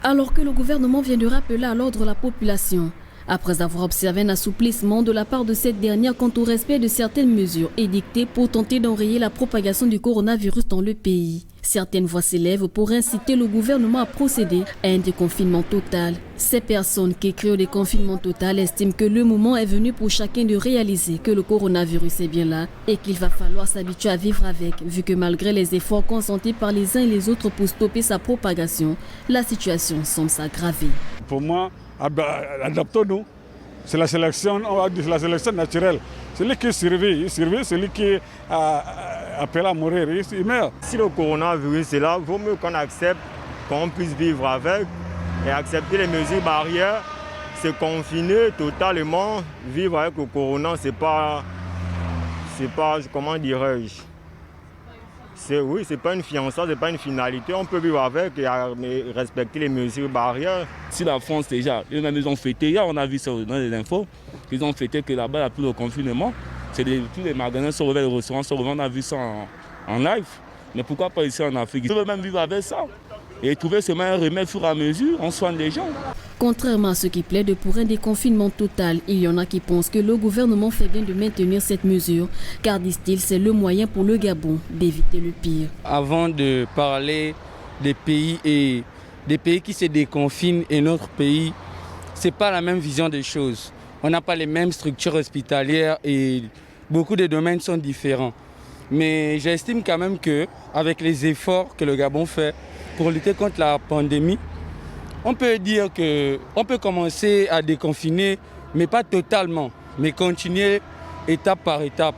Alors que le gouvernement vient de rappeler à l'ordre la population, après avoir observé un assouplissement de la part de cette dernière quant au respect de certaines mesures édictées pour tenter d'enrayer la propagation du coronavirus dans le pays. Certaines voix s'élèvent pour inciter le gouvernement à procéder à un déconfinement total. Ces personnes qui crient au déconfinement total estiment que le moment est venu pour chacun de réaliser que le coronavirus est bien là et qu'il va falloir s'habituer à vivre avec, vu que malgré les efforts consentis par les uns et les autres pour stopper sa propagation, la situation semble s'aggraver. Pour moi, adaptons-nous. C'est la sélection, on va dire la sélection naturelle. Celui qui survit, celui qui est appelé à mourir, il meurt. Si le coronavirus est là, il vaut mieux qu'on accepte, qu'on puisse vivre avec et accepter les mesures barrières. Se confiner totalement, vivre avec le corona, c'est pas, comment dirais-je, c'est pas une fiançaille, c'est pas une finalité. On peut vivre avec et respecter les mesures barrières. Si la France déjà, ils ont fêté, hier on a vu ça dans les infos, ils ont fêté que là-bas il n'y a plus de confinement. Tous les magasins sont ouverts, les restaurants sont ouverts, on a vu ça en live. Mais pourquoi pas ici en Afrique? Ils peuvent même vivre avec ça et trouver ce meilleur remède au fur et à mesure, on soigne les gens. Contrairement à ceux qui plaident pour un déconfinement total, il y en a qui pensent que le gouvernement fait bien de maintenir cette mesure, car disent-ils, c'est le moyen pour le Gabon d'éviter le pire. Avant de parler des pays qui se déconfinent et notre pays, ce n'est pas la même vision des choses. On n'a pas les mêmes structures hospitalières et beaucoup de domaines sont différents. Mais j'estime quand même qu'avec les efforts que le Gabon fait pour lutter contre la pandémie, on peut dire qu'on peut commencer à déconfiner, mais pas totalement, mais continuer étape par étape.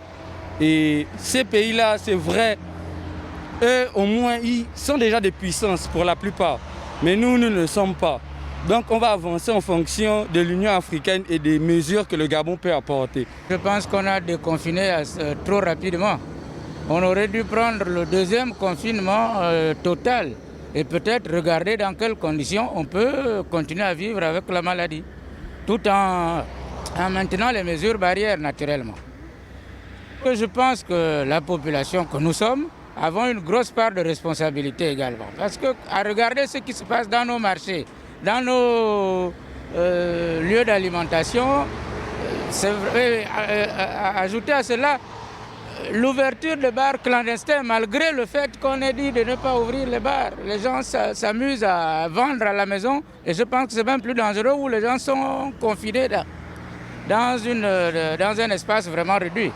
Et ces pays-là, c'est vrai, eux au moins, ils sont déjà des puissances pour la plupart, mais nous ne le sommes pas. Donc on va avancer en fonction de l'Union africaine et des mesures que le Gabon peut apporter. Je pense qu'on a déconfiné trop rapidement. On aurait dû prendre le deuxième confinement total. Et peut-être regarder dans quelles conditions on peut continuer à vivre avec la maladie, tout en maintenant les mesures barrières naturellement. Je pense que la population que nous sommes avons une grosse part de responsabilité également. Parce qu'à regarder ce qui se passe dans nos marchés, dans nos lieux d'alimentation, c'est vrai, ajouter à cela l'ouverture de bars clandestins, malgré le fait qu'on ait dit de ne pas ouvrir les bars. Les gens s'amusent à vendre à la maison et je pense que c'est même plus dangereux où les gens sont confinés dans un espace vraiment réduit.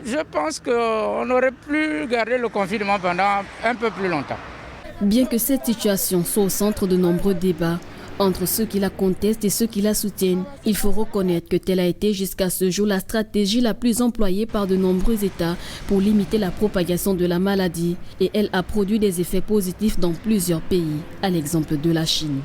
Je pense qu'on aurait pu garder le confinement pendant un peu plus longtemps. Bien que cette situation soit au centre de nombreux débats, entre ceux qui la contestent et ceux qui la soutiennent, il faut reconnaître que telle a été jusqu'à ce jour la stratégie la plus employée par de nombreux États pour limiter la propagation de la maladie et elle a produit des effets positifs dans plusieurs pays, à l'exemple de la Chine.